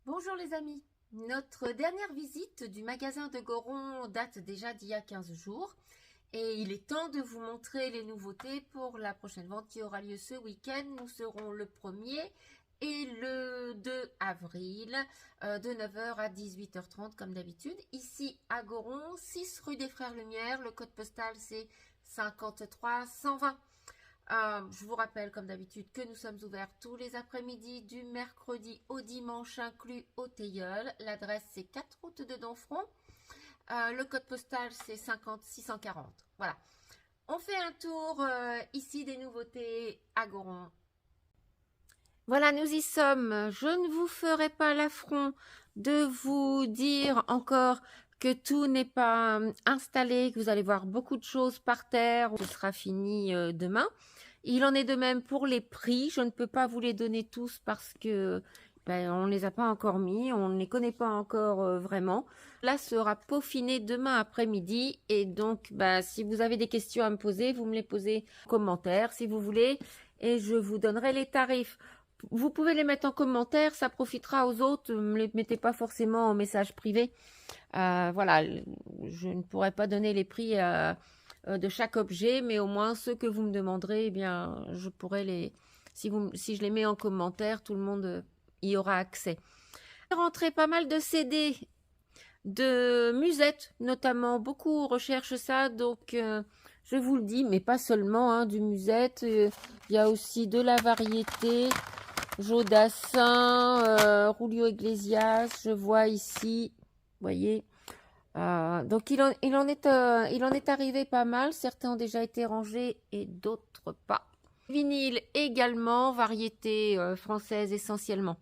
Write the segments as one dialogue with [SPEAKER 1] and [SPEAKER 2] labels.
[SPEAKER 1] Bonjour les amis, notre dernière visite du magasin de Goron date déjà d'il y a 15 jours et il est temps de vous montrer les nouveautés pour la prochaine vente qui aura lieu ce week-end. Nous serons le 1er et le 2 avril de 9 h à 18 h 30 comme d'habitude. Ici à Goron, 6 rue des Frères Lumière, le code postal c'est 53 120. Je vous rappelle comme d'habitude que nous sommes ouverts tous les après-midi du mercredi au dimanche inclus au Teilleul. L'adresse c'est 4 route de Donfront. Le code postal c'est 50640. Voilà. On fait un tour ici des nouveautés à Goron. Voilà, nous y sommes. Je ne vous ferai pas l'affront de vous dire encore que tout n'est pas installé, que vous allez voir beaucoup de choses par terre. Ce sera fini demain. Il en est de même pour les prix. Je ne peux pas vous les donner tous parce que on ne les a pas encore mis. On ne les connaît pas encore vraiment. Là sera peaufiné demain après-midi. Et donc, si vous avez des questions à me poser, vous me les posez en commentaire si vous voulez. Et je vous donnerai les tarifs. Vous pouvez les mettre en commentaire, ça profitera aux autres. Ne me les mettez pas forcément en message privé. Voilà, je ne pourrai pas donner les prix de chaque objet, mais au moins ceux que vous me demanderez, eh bien, je pourrai les... Si je les mets en commentaire, tout le monde y aura accès. J'ai rentré pas mal de CD de musettes, notamment. Beaucoup recherchent ça, donc je vous le dis, mais pas seulement du musette. Il y a aussi de la variété. Jodassin, Julio Iglesias, je vois ici, vous voyez. Donc il en est arrivé pas mal. Certains ont déjà été rangés et d'autres pas. Vinyle également, variété française essentiellement.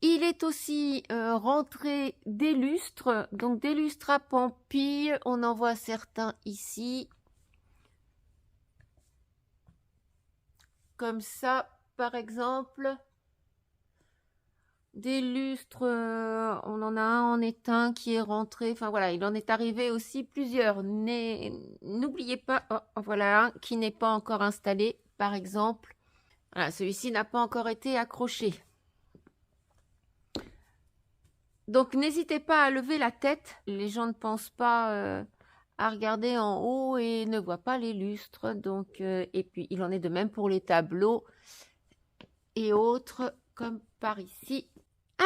[SPEAKER 1] Il est aussi rentré des lustres, donc des lustres à pampille. On en voit certains ici, comme ça par exemple. Des lustres, on en a un en étain qui est rentré. Enfin voilà, il en est arrivé aussi plusieurs. N'oubliez pas, voilà un qui n'est pas encore installé, par exemple. Voilà, celui-ci n'a pas encore été accroché. Donc n'hésitez pas à lever la tête. Les gens ne pensent pas à regarder en haut et ne voient pas les lustres. Donc, et puis il en est de même pour les tableaux et autres, comme par ici.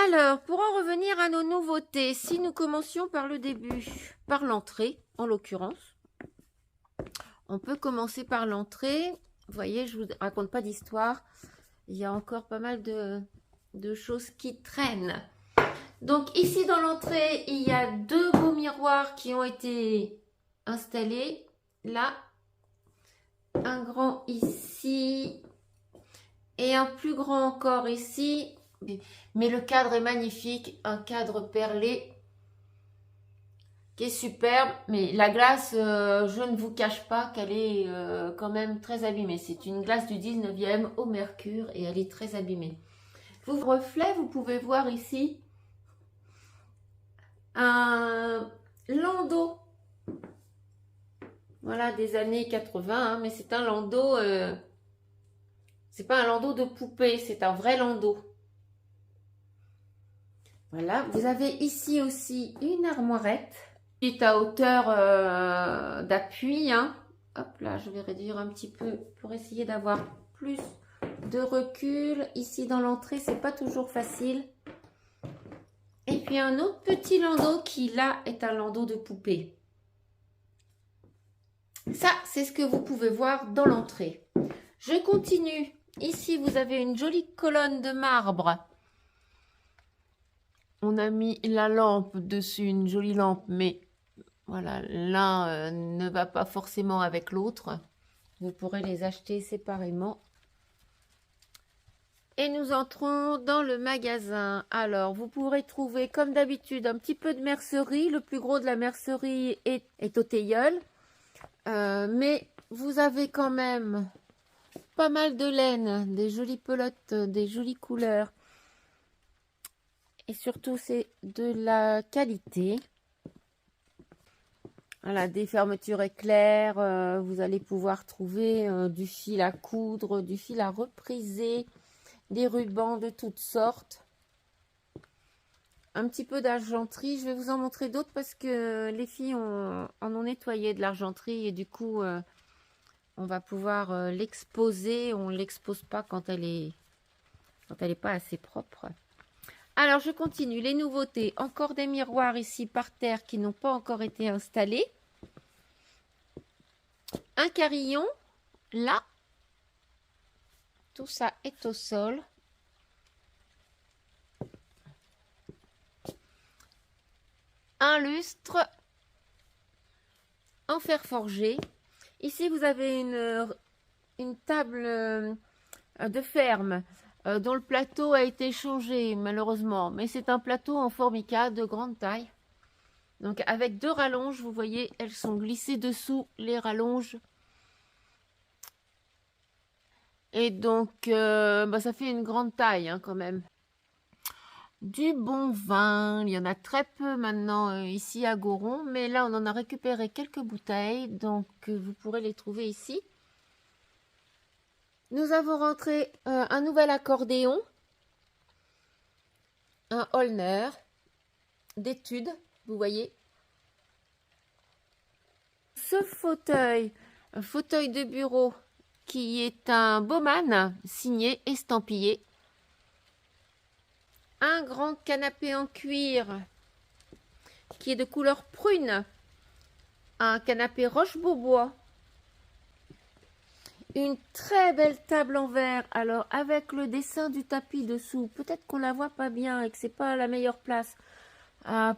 [SPEAKER 1] Alors, pour en revenir à nos nouveautés, si nous commencions par le début, par l'entrée, en l'occurrence, on peut commencer par l'entrée. Vous voyez, je ne vous raconte pas d'histoire. Il y a encore pas mal de choses qui traînent. Donc, ici dans l'entrée, il y a 2 beaux miroirs qui ont été installés. Là, un grand ici et un plus grand encore ici. Mais le cadre est magnifique, un cadre perlé qui est superbe. Mais la glace, je ne vous cache pas qu'elle est quand même très abîmée. C'est une glace du 19e au mercure et elle est très abîmée. Vous reflet, vous pouvez voir ici un landau. Voilà, des années 80, mais c'est un landau. C'est pas un landau de poupée, c'est un vrai landau. Voilà, vous avez ici aussi une armoirette qui est à hauteur d'appui. Hop là, je vais réduire un petit peu pour essayer d'avoir plus de recul. Ici dans l'entrée, c'est pas toujours facile. Et puis un autre petit landau qui là est un landau de poupée. Ça, c'est ce que vous pouvez voir dans l'entrée. Je continue. Ici, vous avez une jolie colonne de marbre. On a mis la lampe dessus, une jolie lampe, mais voilà, l'un ne va pas forcément avec l'autre. Vous pourrez les acheter séparément. Et nous entrons dans le magasin. Alors, vous pourrez trouver, comme d'habitude, un petit peu de mercerie. Le plus gros de la mercerie est au Teilleul. Mais vous avez quand même pas mal de laine, des jolies pelotes, des jolies couleurs. Et surtout, c'est de la qualité. Voilà, des fermetures éclairs. Vous allez pouvoir trouver du fil à coudre, du fil à repriser, des rubans de toutes sortes. un petit peu d'argenterie. Je vais vous en montrer d'autres parce que les filles en ont nettoyé de l'argenterie et du coup, on va pouvoir l'exposer. On ne l'expose pas quand elle est pas assez propre. Alors, je continue. Les nouveautés. Encore des miroirs ici par terre qui n'ont pas encore été installés. Un carillon, là. Tout ça est au sol. Un lustre en fer forgé. Ici, vous avez une table de ferme dont le plateau a été changé malheureusement. Mais c'est un plateau en formica de grande taille. Donc avec 2 rallonges, vous voyez, elles sont glissées dessous les rallonges. Et donc, ça fait une grande taille hein, quand même. Du bon vin, il y en a très peu maintenant ici à Goron, mais là on en a récupéré quelques bouteilles, donc vous pourrez les trouver ici. Nous avons rentré un nouvel accordéon, un Holner d'études, vous voyez. Ce fauteuil, un fauteuil de bureau qui est un Baumann signé, estampillé. Un grand canapé en cuir qui est de couleur prune. Un canapé Roche-Beaubois. Une très belle table en verre. Alors avec le dessin du tapis dessous. Peut-être qu'on la voit pas bien et que c'est pas la meilleure place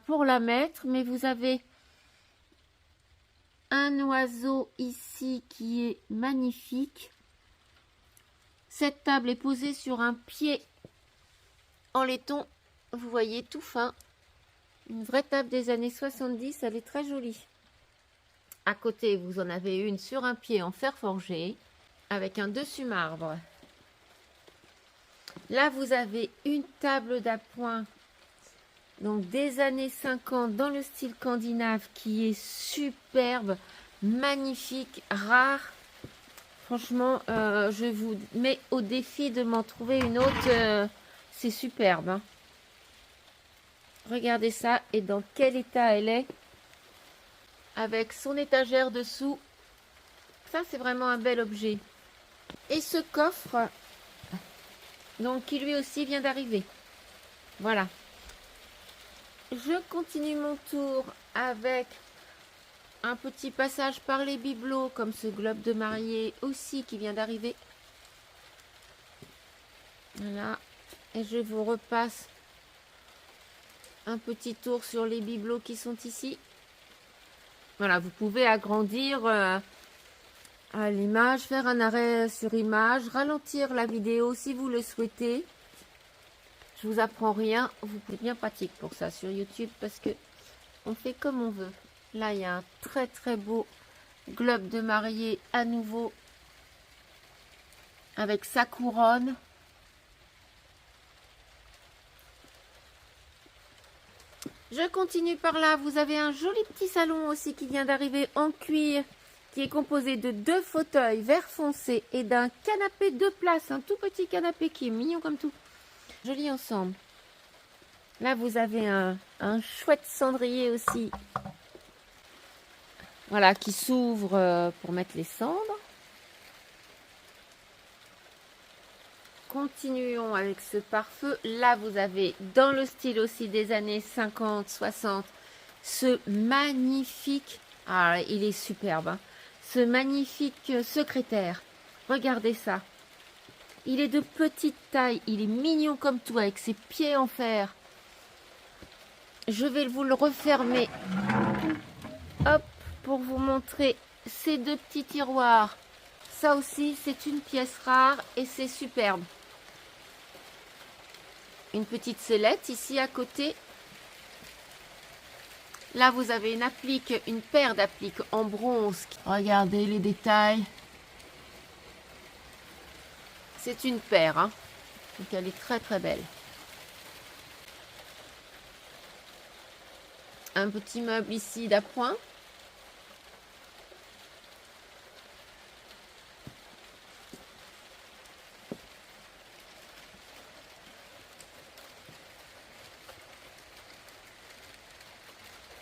[SPEAKER 1] pour la mettre. Mais vous avez un oiseau ici qui est magnifique. Cette table est posée sur un pied en laiton. Vous voyez, tout fin. Une vraie table des années 70, elle est très jolie. À côté, vous en avez une sur un pied en fer forgé, avec un dessus marbre. Là, vous avez une table d'appoint, donc des années 50, dans le style scandinave, qui est superbe, magnifique, rare. Franchement, je vous mets au défi de m'en trouver une autre. C'est superbe, hein. Regardez ça et dans quel état elle est. Avec son étagère dessous. Ça, c'est vraiment un bel objet. Et ce coffre, donc qui lui aussi vient d'arriver. Voilà. Je continue mon tour avec un petit passage par les bibelots, comme ce globe de mariée aussi qui vient d'arriver. Voilà. Et je vous repasse un petit tour sur les bibelots qui sont ici. Voilà, vous pouvez agrandir à l'image, faire un arrêt sur image, ralentir la vidéo si vous le souhaitez. Je vous apprends rien, vous pouvez bien pratique pour ça sur YouTube parce que on fait comme on veut. Là, il y a un très très beau globe de mariée à nouveau avec sa couronne. Je continue par là, vous avez un joli petit salon aussi qui vient d'arriver en cuir, qui est composé de 2 fauteuils vert foncé et d'un canapé 2 places, un tout petit canapé qui est mignon comme tout. Joli ensemble. Là, vous avez un chouette cendrier aussi. Voilà, qui s'ouvre pour mettre les cendres. Continuons avec ce pare-feu. Là, vous avez, dans le style aussi des années 50, 60, ce magnifique... Ah, il est superbe, hein, ce magnifique secrétaire. Regardez ça. Il est de petite taille. Il est mignon comme tout, avec ses pieds en fer. Je vais vous le refermer. Hop, pour vous montrer ces 2 petits tiroirs. Ça aussi, c'est une pièce rare et c'est superbe. Une petite sellette ici à côté. Là, vous avez une paire d'appliques en bronze. Regardez les détails. C'est une paire, hein. Donc elle est très très belle. Un petit meuble ici d'appoint.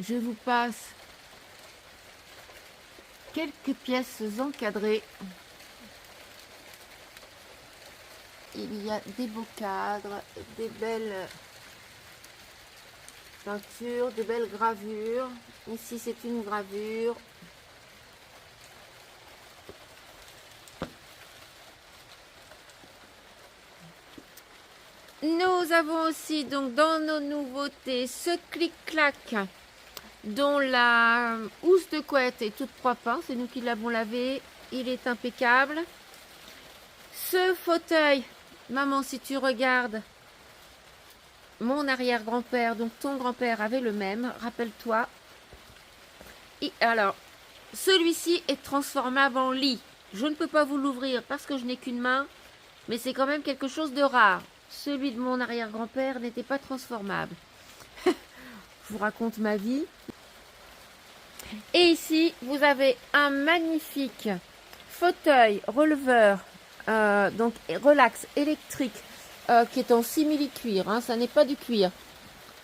[SPEAKER 1] je vous passe quelques pièces encadrées. Il y a des beaux cadres, des belles peintures, de belles gravures. Ici, c'est une gravure. Nous avons aussi donc dans nos nouveautés ce clic-clac dont la housse de couette est toute propre, hein, c'est nous qui l'avons lavé, il est impeccable. Ce fauteuil, maman, si tu regardes, mon arrière-grand-père, donc ton grand-père avait le même, rappelle-toi. Alors, celui-ci est transformable en lit. Je ne peux pas vous l'ouvrir parce que je n'ai qu'une main, mais c'est quand même quelque chose de rare. Celui de mon arrière-grand-père n'était pas transformable. Je vous raconte ma vie. Et ici, vous avez un magnifique fauteuil releveur, donc relax électrique, qui est en simili-cuir. Hein, ça n'est pas du cuir,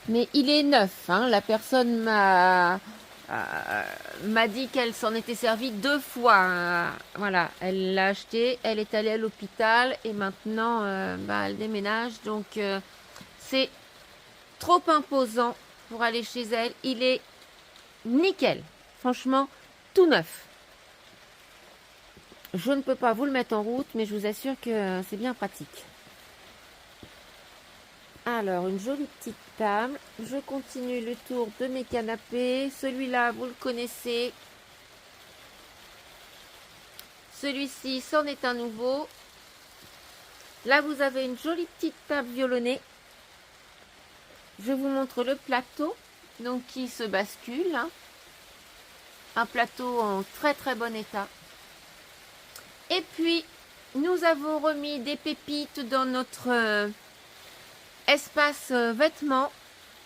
[SPEAKER 1] mais il est neuf. Hein, la personne m'a dit qu'elle s'en était servie 2 fois. Hein, voilà, elle l'a acheté, elle est allée à l'hôpital et maintenant, elle déménage. Donc, c'est trop imposant pour aller chez elle. Il est nickel. Franchement, tout neuf. Je ne peux pas vous le mettre en route, mais je vous assure que c'est bien pratique. Alors, une jolie petite table. Je continue le tour de mes canapés. Celui-là, vous le connaissez. Celui-ci, c'en est un nouveau. Là, vous avez une jolie petite table violonnée. Je vous montre le plateau, donc qui se bascule. Hein. Un plateau en très très bon état. Et puis, nous avons remis des pépites dans notre espace vêtements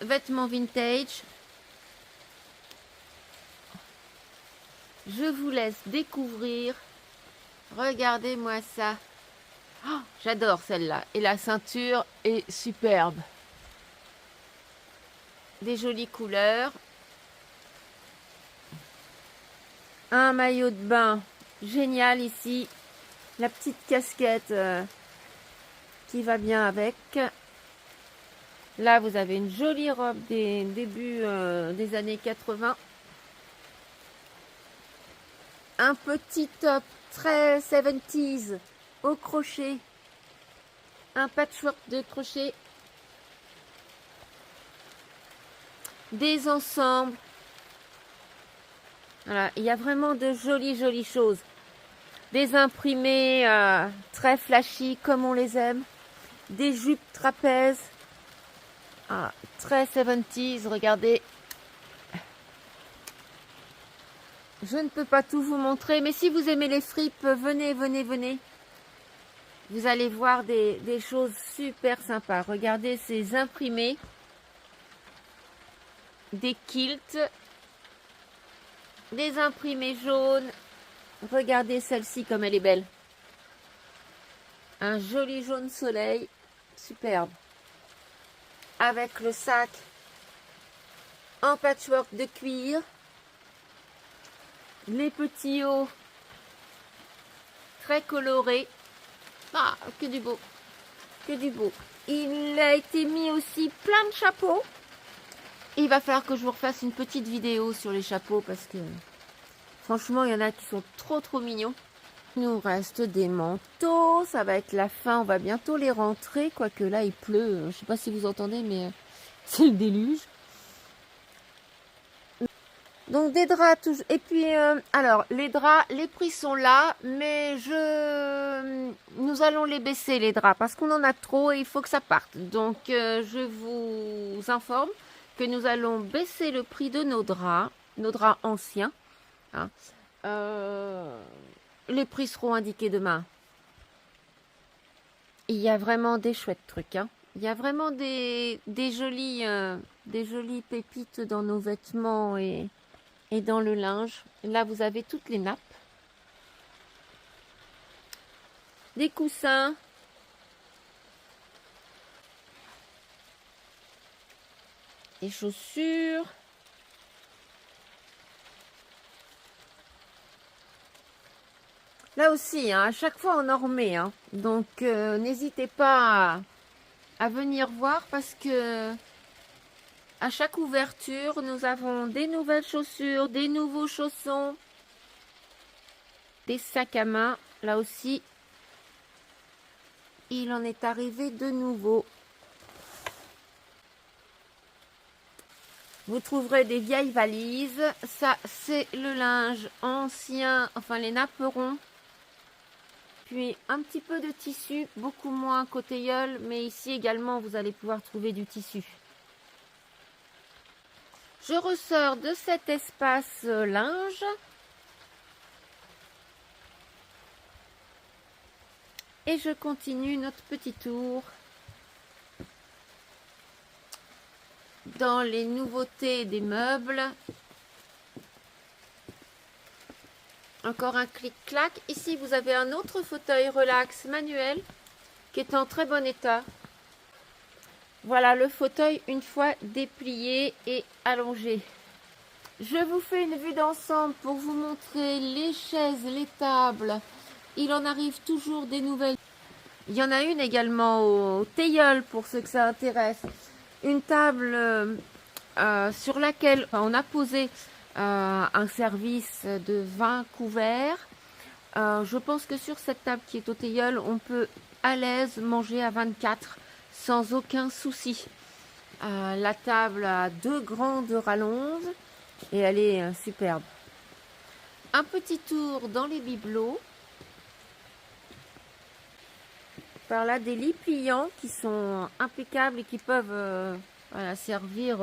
[SPEAKER 1] vintage. Je vous laisse découvrir. Regardez-moi ça. Oh, j'adore celle-là. Et la ceinture est superbe. Des jolies couleurs. Un maillot de bain génial ici. La petite casquette qui va bien avec. Là, vous avez une jolie robe des débuts des années 80. Un petit top très 70s au crochet. Un patchwork de crochet. Des ensembles. Voilà, il y a vraiment de jolies choses. Des imprimés très flashy comme on les aime. Des jupes trapèzes. Très 70s, regardez. Je ne peux pas tout vous montrer, mais si vous aimez les fripes, venez. Vous allez voir des choses super sympas. Regardez ces imprimés. Des kilts. Des imprimés jaunes. Regardez celle-ci comme elle est belle. Un joli jaune soleil. Superbe. Avec le sac en patchwork de cuir. Les petits hauts très colorés. Que du beau. Que du beau. Il a été mis aussi plein de chapeaux. Il va falloir que je vous refasse une petite vidéo sur les chapeaux parce que franchement, il y en a qui sont trop mignons. Il nous reste des manteaux. Ça va être la fin. On va bientôt les rentrer. Quoique là, il pleut. Je ne sais pas si vous entendez, mais c'est le déluge. Donc des draps toujours. Et puis alors les draps, les prix sont là, mais nous allons les baisser les draps parce qu'on en a trop et il faut que ça parte. Donc je vous informe que nous allons baisser le prix de nos draps anciens. Hein. Les prix seront indiqués demain. Il y a vraiment des chouettes trucs. Hein. Il y a vraiment des jolies pépites dans nos vêtements et dans le linge. Là, vous avez toutes les nappes. Des coussins. Des chaussures. Là aussi, hein, à chaque fois on en remet. Hein. Donc n'hésitez pas à venir voir parce que à chaque ouverture, nous avons des nouvelles chaussures, des nouveaux chaussons, des sacs à main. Là aussi, il en est arrivé de nouveaux. Vous trouverez des vieilles valises. Ça, c'est le linge ancien, enfin les napperons. Puis un petit peu de tissu, beaucoup moins côté Yole, mais ici également, vous allez pouvoir trouver du tissu. Je ressors de cet espace linge. Et je continue notre petit tour dans les nouveautés des meubles. Encore un clic-clac. Ici, vous avez un autre fauteuil relax manuel qui est en très bon état. Voilà le fauteuil une fois déplié et allongé. Je vous fais une vue d'ensemble pour vous montrer les chaises, les tables. Il en arrive toujours des nouvelles. Il y en a une également au Tilleul pour ceux que ça intéresse. Une table sur laquelle on a posé un service de 20 couverts. Je pense que sur cette table qui est au Tilleul, on peut à l'aise manger à 24 sans aucun souci. La table a 2 grandes rallonges et elle est superbe. Un petit tour dans les bibelots. Par là, des lits pliants qui sont impeccables et qui peuvent voilà, servir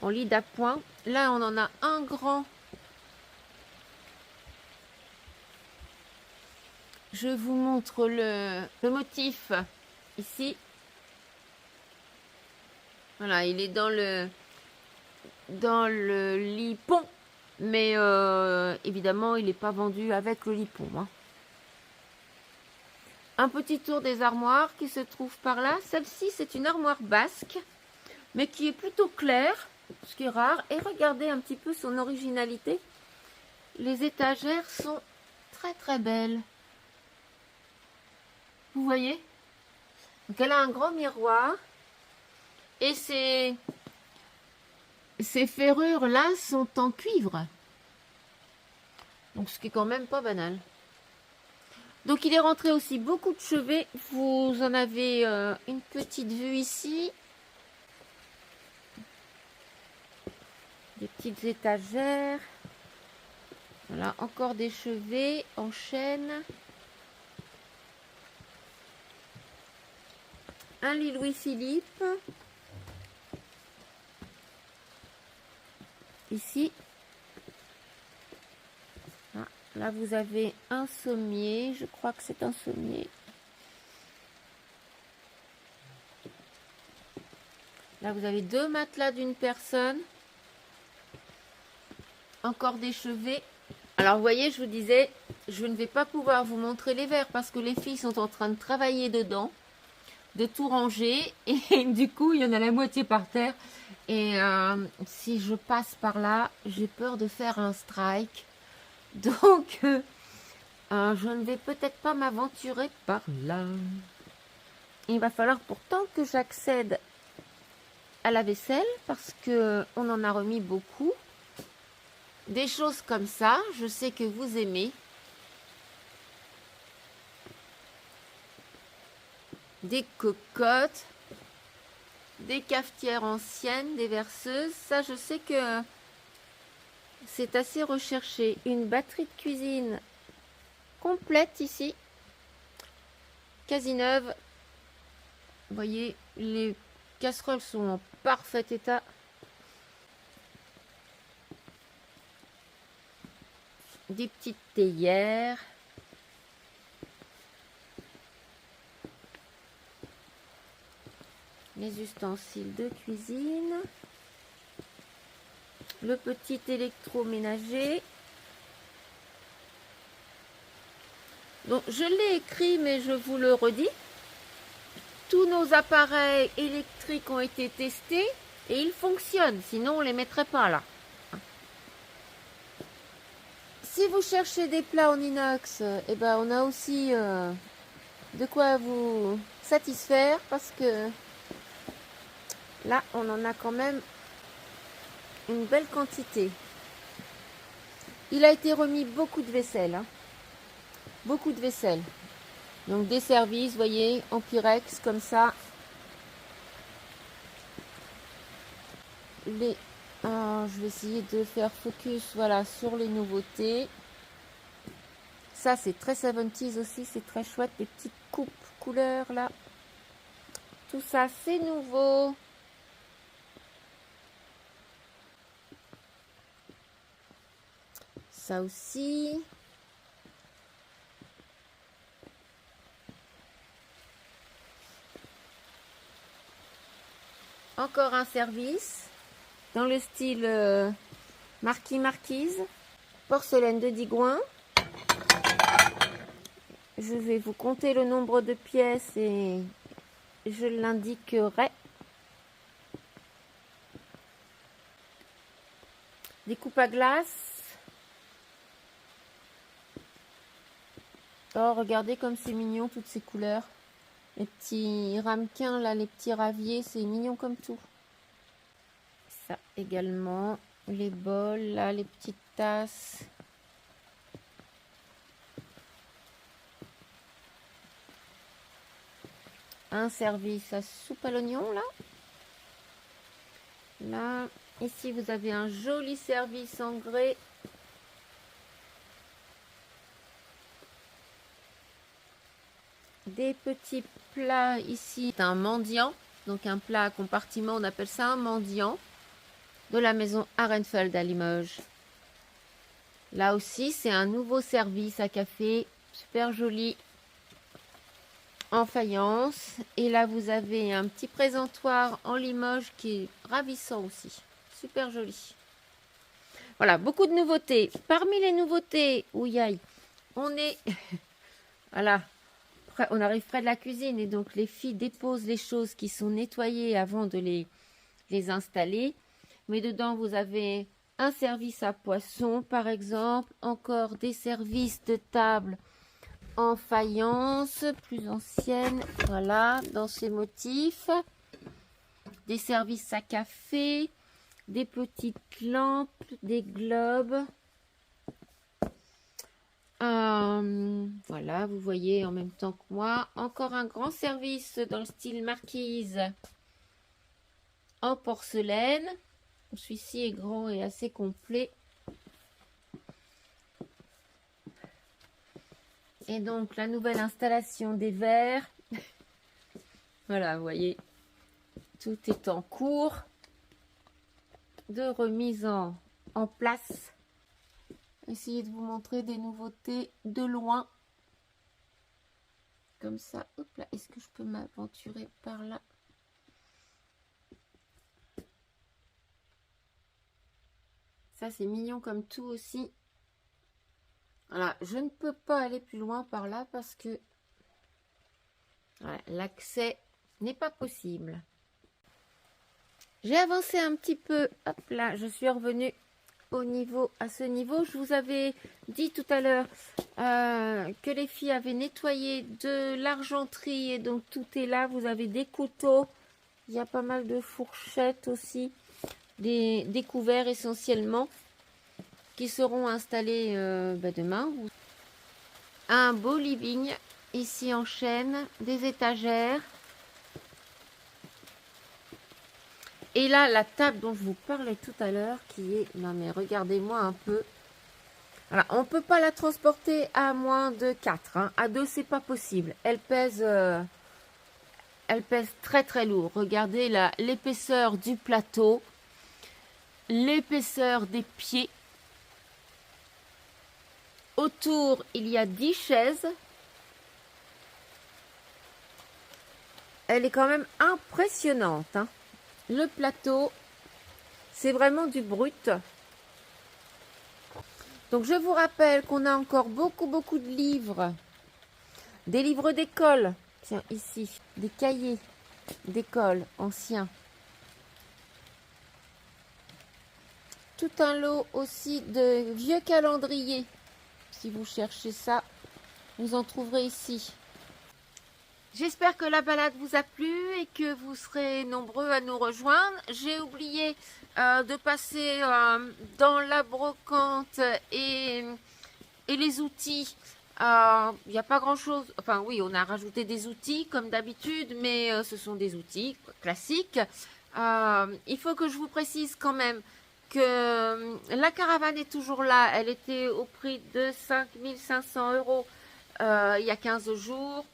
[SPEAKER 1] en lit d'appoint. Là, on en a un grand. Je vous montre le motif ici. Voilà, il est dans le lit pont, mais évidemment, il n'est pas vendu avec le lit pont. Hein. Un petit tour des armoires qui se trouve par là. Celle-ci, c'est une armoire basque, mais qui est plutôt claire, ce qui est rare. Et regardez un petit peu son originalité. Les étagères sont très très belles. Vous voyez? Donc elle a un grand miroir. Et ces ferrures-là sont en cuivre. Donc ce qui est quand même pas banal. Donc il est rentré aussi beaucoup de chevets. Vous en avez une petite vue ici. Des petites étagères. Voilà, encore des chevets en chaîne. Un lit Louis-Philippe. Ici. Là, vous avez un sommier. Je crois que c'est un sommier. Là, vous avez 2 matelas d'une personne. Encore des chevets. Alors, vous voyez, je vous disais, je ne vais pas pouvoir vous montrer les verres parce que les filles sont en train de travailler dedans, de tout ranger. Et du coup, il y en a la moitié par terre. Et si je passe par là, j'ai peur de faire un strike. Donc, je ne vais peut-être pas m'aventurer par là. Il va falloir pourtant que j'accède à la vaisselle parce que on en a remis beaucoup. Des choses comme ça, je sais que vous aimez. Des cocottes, des cafetières anciennes, des verseuses. Ça, je sais que c'est assez recherché. Une batterie de cuisine complète ici. Quasi neuve. Vous voyez, les casseroles sont en parfait état. Des petites théières. Les ustensiles de cuisine. Le petit électroménager. Donc, je l'ai écrit, mais je vous le redis. Tous nos appareils électriques ont été testés et ils fonctionnent. Sinon, on ne les mettrait pas là. si vous cherchez des plats en inox, eh ben, on a aussi de quoi vous satisfaire parce que là, on en a quand même une belle quantité. Il a été remis beaucoup de vaisselle. Hein. Beaucoup de vaisselle. Donc des services, vous voyez, en Pyrex comme ça. Alors, je vais essayer de faire focus voilà, sur les nouveautés. Ça, c'est très 70s aussi, c'est très chouette. Les petites coupes couleurs là. Tout ça, c'est nouveau. Ça aussi. Encore un service dans le style marquise. Porcelaine de Digoin. Je vais vous compter le nombre de pièces et je l'indiquerai. Des coupes à glace. Oh, regardez comme c'est mignon, toutes ces couleurs. Les petits ramequins, là, les petits raviers, c'est mignon comme tout. Ça également. Les bols, là, les petites tasses. Un service à soupe à l'oignon, là. Là, ici, vous avez un joli service en grès. Des petits plats ici, un mendiant, donc un plat à compartiment, on appelle ça un mendiant, de la maison Arenfeld à Limoges. Là aussi, c'est un nouveau service à café, super joli, en faïence. Et là, vous avez un petit présentoir en Limoges qui est ravissant aussi, super joli. Voilà, beaucoup de nouveautés. Parmi les nouveautés, on est... voilà. On arrive près de la cuisine et donc les filles déposent les choses qui sont nettoyées avant de les installer. Mais dedans, vous avez un service à poisson, par exemple. Encore des services de table en faïence, plus ancienne. Voilà, dans ces motifs. Des services à café, des petites lampes, des globes. Voilà, vous voyez en même temps que moi. Encore un grand service dans le style marquise en porcelaine. Celui-ci est grand et assez complet. Et donc la nouvelle installation des verres. Voilà, vous voyez, tout est en cours de remise en place. Essayez de vous montrer des nouveautés de loin. Comme ça, hop là, est-ce que je peux m'aventurer par là? Ça, c'est mignon comme tout aussi. Voilà, je ne peux pas aller plus loin par là parce que voilà, l'accès n'est pas possible. J'ai avancé un petit peu. Hop là, je suis revenue à ce niveau. Je vous avais dit tout à l'heure que les filles avaient nettoyé de l'argenterie et donc tout est là. Vous avez des couteaux, il y a pas mal de fourchettes aussi, des couverts essentiellement qui seront installés demain. Un beau living ici en chêne, des étagères. Et là, la table dont je vous parlais tout à l'heure, qui est... Non mais regardez-moi un peu. Voilà, on ne peut pas la transporter à moins de 4. Hein. À 2, c'est pas possible. Elle pèse très très lourd. Regardez l'épaisseur du plateau. L'épaisseur des pieds. Autour, il y a 10 chaises. Elle est quand même impressionnante. Hein. Le plateau, c'est vraiment du brut. Donc, je vous rappelle qu'on a encore beaucoup de livres. Des livres d'école. Tiens, ici, des cahiers d'école anciens. Tout un lot aussi de vieux calendriers Si vous cherchez ça, vous en trouverez ici. J'espère que la balade vous a plu et que vous serez nombreux à nous rejoindre. J'ai oublié de passer dans la brocante et les outils. Il n'y a pas grand chose. Enfin oui, on a rajouté des outils comme d'habitude, mais ce sont des outils classiques. Il faut que je vous précise quand même que la caravane est toujours là. Elle était au prix de 5 500 € il y a 15 jours.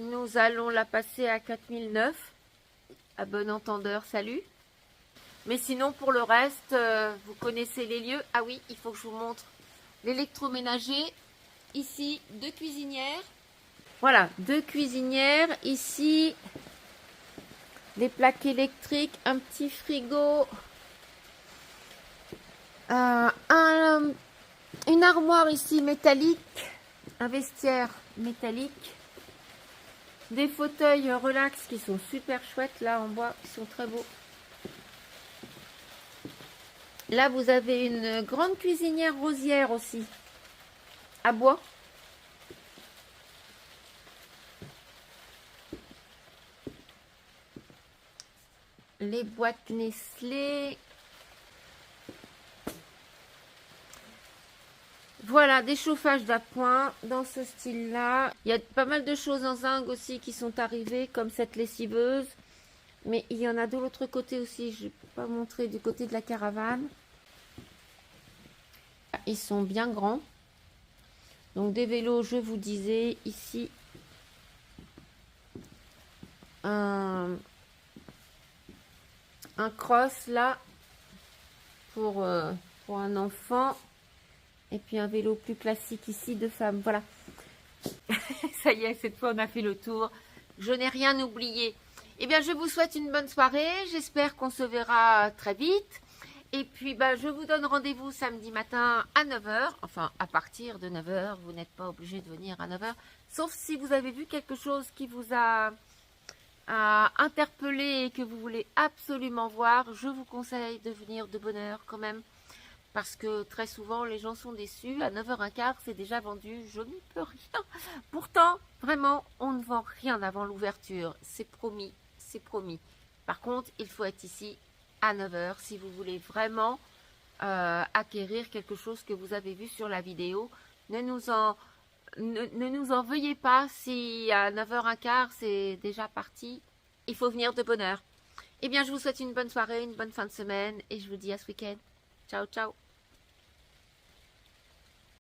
[SPEAKER 1] Nous allons la passer à 4 900. À bon entendeur, salut. Mais sinon, pour le reste, vous connaissez les lieux. Ah oui, il faut que je vous montre l'électroménager. Ici, 2 cuisinières. Voilà, 2 cuisinières. Ici, des plaques électriques, un petit frigo. Une armoire ici métallique. Un vestiaire métallique. Des fauteuils relax qui sont super chouettes là en bois, qui sont très beaux. Là vous avez une grande cuisinière rosière aussi, à bois. Les boîtes Nestlé. Voilà, des chauffages d'appoint dans ce style-là. Il y a pas mal de choses en zinc aussi qui sont arrivées, comme cette lessiveuse. Mais il y en a de l'autre côté aussi, je ne peux pas montrer du côté de la caravane. Ils sont bien grands. Donc des vélos, je vous disais, ici. Un cross là, pour un enfant. Et puis un vélo plus classique ici de femme. Voilà. Ça y est, cette fois on a fait le tour. Je n'ai rien oublié. Eh bien, je vous souhaite une bonne soirée. J'espère qu'on se verra très vite. Et puis, je vous donne rendez-vous samedi matin à 9 h. Enfin, à partir de 9 h. Vous n'êtes pas obligé de venir à 9 h. Sauf si vous avez vu quelque chose qui vous a interpellé et que vous voulez absolument voir. Je vous conseille de venir de bonne heure quand même. Parce que très souvent, les gens sont déçus. À 9h15, c'est déjà vendu. Je n'y peux rien. Pourtant, vraiment, on ne vend rien avant l'ouverture. C'est promis, c'est promis. Par contre, il faut être ici à 9 h si vous voulez vraiment acquérir quelque chose que vous avez vu sur la vidéo. Ne nous en veuillez pas si à 9h15, c'est déjà parti. Il faut venir de bonne heure. Eh bien, je vous souhaite une bonne soirée, une bonne fin de semaine et je vous dis à ce week-end. Ciao, ciao.